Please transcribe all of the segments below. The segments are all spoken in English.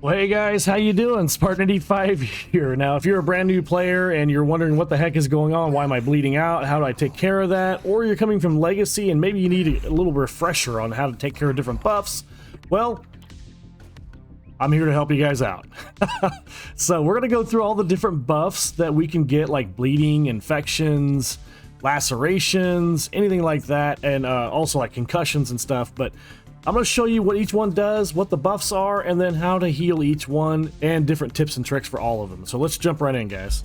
Well, hey guys, how you doing? Spartan85 here. Now, if you're a brand new player and you're wondering what the heck is going on, why am I bleeding out, how do I take care of that, or you're coming from Legacy and maybe you need a little refresher on how to take care of different buffs, well, I'm here to help you guys out. So we're going to go through all the different buffs that we can get, like bleeding, infections, lacerations, anything like that, and also like concussions and stuff. But I'm going to show you what each one does, what the buffs are, and then how to heal each one, and different tips and tricks for all of them. So let's jump right in, guys.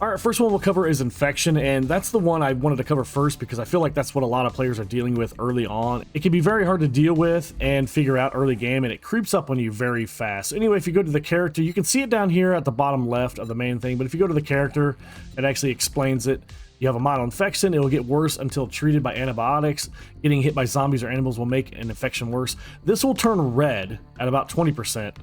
Alright, first one we'll cover is infection, and that's the one I wanted to cover first because I feel like that's what a lot of players are dealing with early on. It can be very hard to deal with and figure out early game, and it creeps up on you very fast. Anyway, if you go to the character, you can see it down here at the bottom left of the main thing, but if you go to the character, it actually explains it. You have a mild infection, it will get worse until treated by antibiotics. Getting hit by zombies or animals will make an infection worse. This will turn red at about 20%,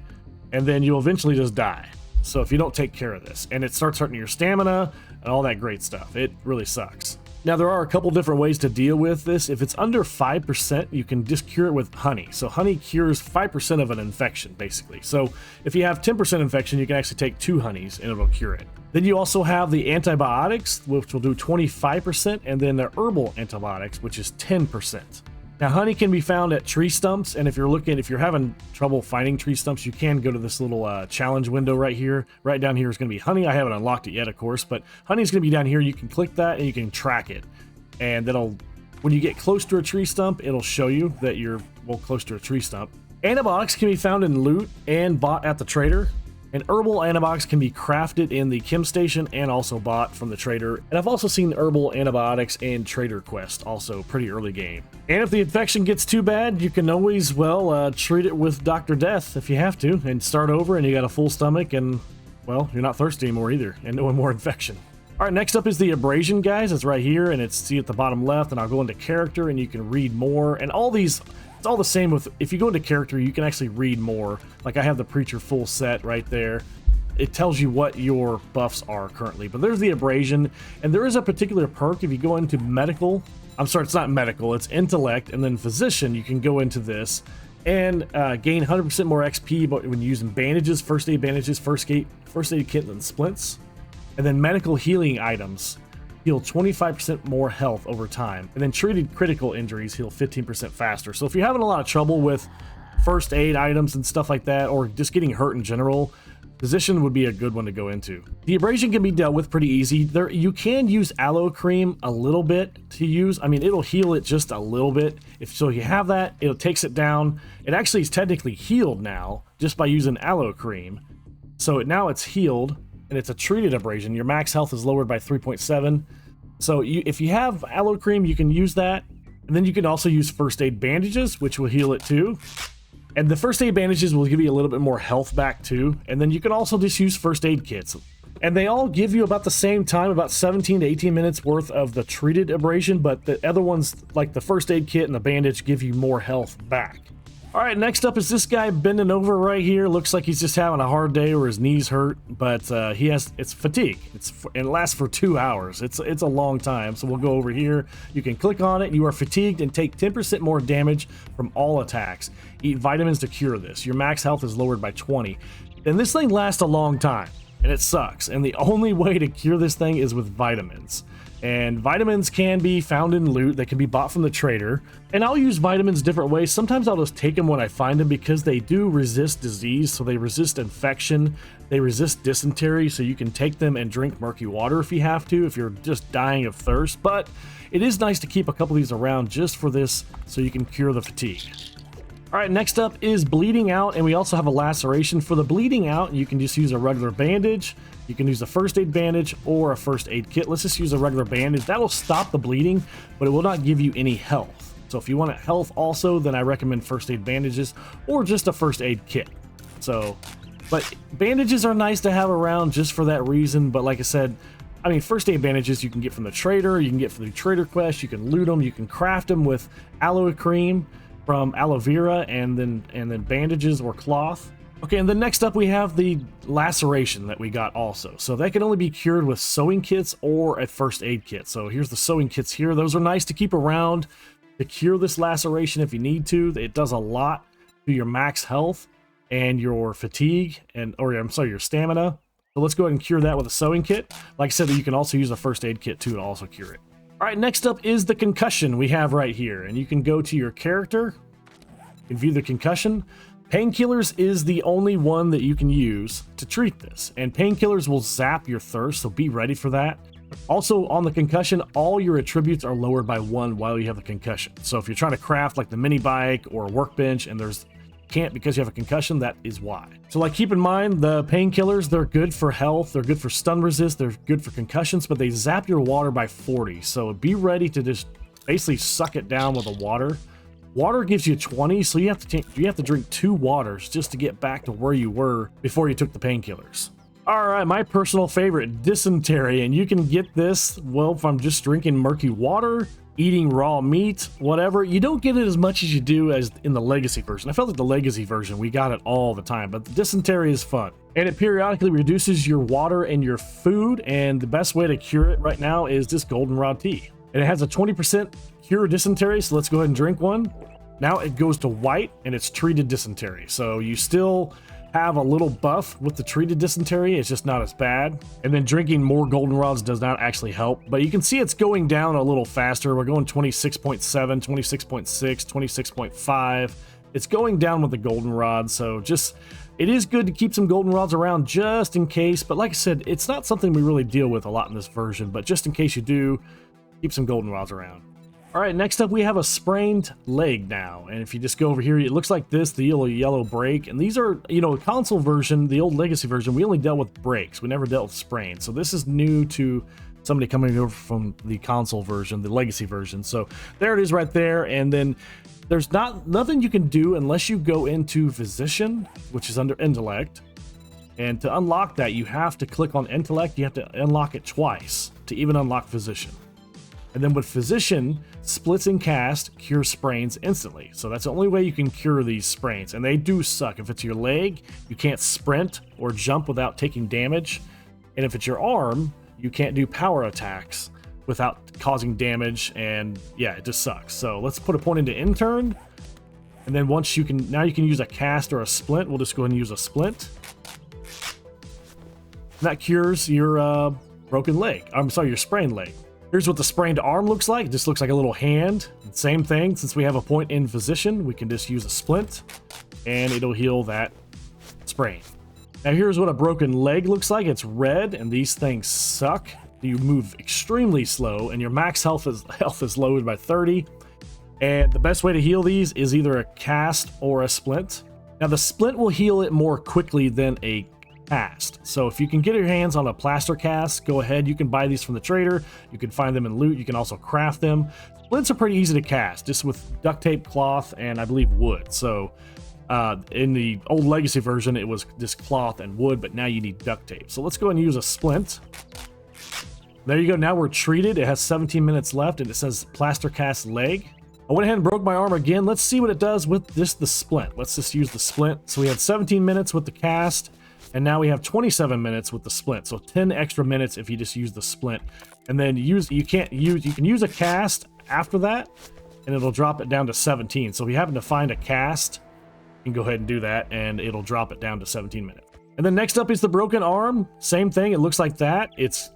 and then you'll eventually just die. So if you don't take care of this, and it starts hurting your stamina and all that great stuff, it really sucks. Now there are a couple different ways to deal with this. If it's under 5%, you can just cure it with honey. So honey cures 5% of an infection, basically. So if you have 10% infection, you can actually take 2 honeys and it'll cure it. Then you also have the antibiotics, which will do 25%, and then the herbal antibiotics, which is 10%. Now, honey can be found at tree stumps, and if you're having trouble finding tree stumps, you can go to this little challenge window right here. Right down here is going to be honey. I haven't unlocked it yet, of course, but honey is going to be down here. You can click that and you can track it, and when you get close to a tree stump, it'll show you that you're close to a tree stump. Antibiotics can be found in loot and bought at the trader. And herbal antibiotics can be crafted in the chem station and also bought from the trader. And I've also seen herbal antibiotics in Trader Quest, also pretty early game. And if the infection gets too bad, you can always, treat it with Dr. Death if you have to, and start over and you got a full stomach and, well, you're not thirsty anymore either, and no more infection. All right, next up is the Abrasion, guys. It's right here, and see at the bottom left, and I'll go into character and you can read more. And all these, it's all the same with, if you go into character, you can actually read more. Like I have the Preacher full set right there. It tells you what your buffs are currently. But there's the Abrasion, and there is a particular perk if you go into medical. I'm sorry, it's not medical, it's intellect, and then physician, you can go into this and gain 100% more XP when using bandages, first aid bandages, first aid kit, and splints. And then medical healing items heal 25% more health over time, and then treated critical injuries heal 15% faster. So if you're having a lot of trouble with first aid items and stuff like that, or just getting hurt in general, physician would be a good one to go into. The Abrasion can be dealt with pretty easy. You can use aloe cream a little bit to use. I mean, it'll heal it just a little bit. If you have that, it takes it down. It actually is technically healed now just by using aloe cream. So now it's healed, and it's a treated abrasion. Your max health is lowered by 3.7. So if you have aloe cream, you can use that. And then you can also use first aid bandages, which will heal it too. And the first aid bandages will give you a little bit more health back too. And then you can also just use first aid kits. And they all give you about the same time, about 17 to 18 minutes worth of the treated abrasion, but the other ones, like the first aid kit and the bandage, give you more health back. All right, next up is this guy bending over right here. Looks like he's just having a hard day or his knees hurt, but it's fatigue. And it lasts for 2 hours. It's a long time. So we'll go over here. You can click on it. You are fatigued and take 10% more damage from all attacks. Eat vitamins to cure this. Your max health is lowered by 20. And this thing lasts a long time, and it sucks. And the only way to cure this thing is with vitamins. And vitamins can be found in loot. They can be bought from the trader. And I'll use vitamins different ways. Sometimes I'll just take them when I find them because they do resist disease. So they resist infection. They resist dysentery. So you can take them and drink murky water if you have to, if you're just dying of thirst. But it is nice to keep a couple of these around just for this so you can cure the fatigue. All right, next up is bleeding out, and we also have a laceration. For the bleeding out, you can just use a regular bandage. You can use a first aid bandage or a first aid kit. Let's just use a regular bandage. That will stop the bleeding, but it will not give you any health. So if you want health also, then I recommend first aid bandages or just a first aid kit. But bandages are nice to have around just for that reason. But like I said, I mean, first aid bandages you can get from the trader, you can get from the Trader Quest, you can loot them, you can craft them with aloe cream from aloe vera, and then bandages or cloth. Okay, and then next up we have the laceration that we got also. So that can only be cured with sewing kits or a first aid kit. So here's the sewing kits here. Those are nice to keep around to cure this laceration if you need to. It does a lot to your max health. and your fatigue, or I'm sorry, your stamina. So let's go ahead and cure that with a sewing kit. Like I said, you can also use a first aid kit too to also cure it. All right, next up is the concussion we have right here. And you can go to your character and view the concussion. Painkillers is the only one that you can use to treat this. And painkillers will zap your thirst, so be ready for that. Also, on the concussion, all your attributes are lowered by 1 while you have the concussion. So if you're trying to craft like the mini bike or a workbench and can't because you have a concussion, that is why. So like, keep in mind the painkillers, they're good for health, they're good for stun resist, they're good for concussions, but they zap your water by 40. So be ready to just basically suck it down with the water. Water gives you 20, so you have to drink 2 waters just to get back to where you were before you took the painkillers. All right, my personal favorite, Dysentery, and you can get this, well, from just drinking murky water, eating raw meat, whatever. You don't get it as much as you do as in the Legacy version. I felt like the Legacy version, we got it all the time, but the Dysentery is fun. And it periodically reduces your water and your food, and the best way to cure it right now is this goldenrod tea. And it has a 20% cure dysentery, so let's go ahead and drink one. Now it goes to white, and it's treated dysentery. So you still have a little buff with the treated dysentery, it's just not as bad. And then drinking more goldenrods does not actually help, but you can see it's going down a little faster. We're going 26.7, 26.6, 26.5. It's going down with the goldenrod, so just, it is good to keep some goldenrods around just in case, but like I said, it's not something we really deal with a lot in this version, but just in case you do, keep some goldenrods around. All right, next up we have a sprained leg now, and if you just go over here, it looks like this, the yellow break, and these are, console version, the old Legacy version, we only dealt with breaks, we never dealt with sprains, so this is new to somebody coming over from the console version, the Legacy version. So there it is right there, and then there's nothing you can do unless you go into Physician, which is under Intellect, and to unlock that, you have to click on Intellect, you have to unlock it twice to even unlock Physician. And then with Physician, splits and cast cure sprains instantly. So that's the only way you can cure these sprains. And they do suck. If it's your leg, you can't sprint or jump without taking damage. And if it's your arm, you can't do power attacks without causing damage. And yeah, it just sucks. So let's put a point into intern. And then once you can, now you can use a cast or a splint. We'll just go ahead and use a splint. And that cures your broken leg. I'm sorry, your sprained leg. Here's what the sprained arm looks like. It just looks like a little hand. Same thing, since we have a point in Physician, we can just use a splint and it'll heal that sprain. Now here's what a broken leg looks like. It's red and these things suck. You move extremely slow and your max health is lowered by 30. And the best way to heal these is either a cast or a splint. Now the splint will heal it more quickly than a cast. So if you can get your hands on a plaster cast, go ahead. You can buy these from the trader. You can find them in loot. You can also craft them. Splints are pretty easy to cast, just with duct tape, cloth, and I believe wood. So in the old Legacy version, it was just cloth and wood, but now you need duct tape. So let's go ahead and use a splint. There you go. Now we're treated. It has 17 minutes left, and it says plaster cast leg. I went ahead and broke my arm again. Let's see what it does with just the splint. Let's just use the splint. So we had 17 minutes with the cast. And now we have 27 minutes with the splint, so 10 extra minutes if you just use the splint. And then you can use a cast after that, and it'll drop it down to 17. So if you happen to find a cast, you can go ahead and do that, and it'll drop it down to 17 minutes. And then next up is the broken arm. Same thing. It looks like that. It's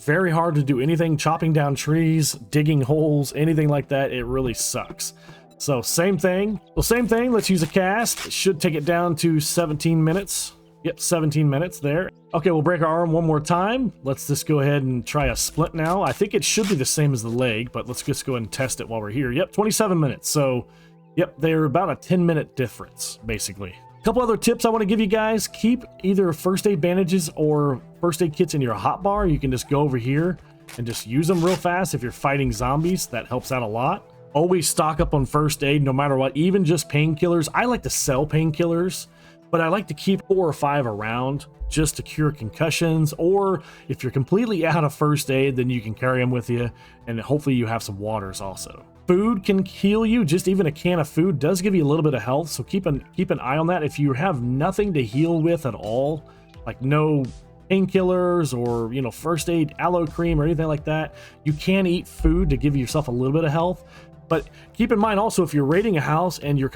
very hard to do anything, chopping down trees, digging holes, anything like that. It really sucks. So same thing. Well, same thing. Let's use a cast. It should take it down to 17 minutes. Yep, 17 minutes there. Okay, we'll break our arm one more time. Let's just go ahead and try a splint now. I think it should be the same as the leg, but let's just go ahead and test it while we're here. Yep, 27 minutes. So, yep, they're about a 10-minute difference, basically. A couple other tips I want to give you guys. Keep either first aid bandages or first aid kits in your hotbar. You can just go over here and just use them real fast if you're fighting zombies. That helps out a lot. Always stock up on first aid no matter what, even just painkillers. I like to sell painkillers, but I like to keep 4 or 5 around just to cure concussions, or if you're completely out of first aid, then you can carry them with you, and hopefully you have some waters also. Food can heal you. Just even a can of food does give you a little bit of health, so keep an eye on that. If you have nothing to heal with at all, like no painkillers or first aid aloe cream or anything like that, you can eat food to give yourself a little bit of health. But keep in mind also, if you're raiding a house and your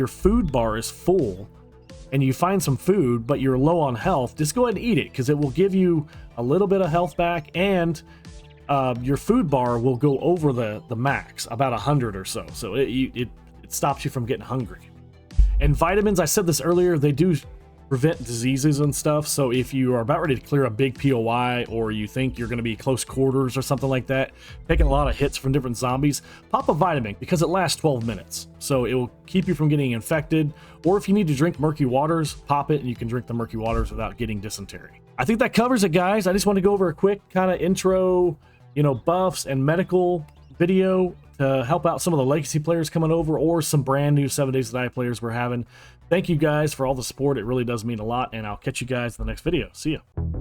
food bar is full, and you find some food, but you're low on health, just go ahead and eat it, because it will give you a little bit of health back, and your food bar will go over the max, about 100 or so. So it stops you from getting hungry. And vitamins, I said this earlier, they do prevent diseases and stuff. So if you are about ready to clear a big POI, or you think you're going to be close quarters or something like that, taking a lot of hits from different zombies, pop a vitamin, because it lasts 12 minutes. So it will keep you from getting infected. Or if you need to drink murky waters, pop it and you can drink the murky waters without getting dysentery. I think that covers it, guys. I just want to go over a quick kind of intro, buffs and medical video to help out some of the legacy players coming over, or some brand new 7 Days to Die players we're having. Thank you guys for all the support. It really does mean a lot, and I'll catch you guys in the next video. See ya.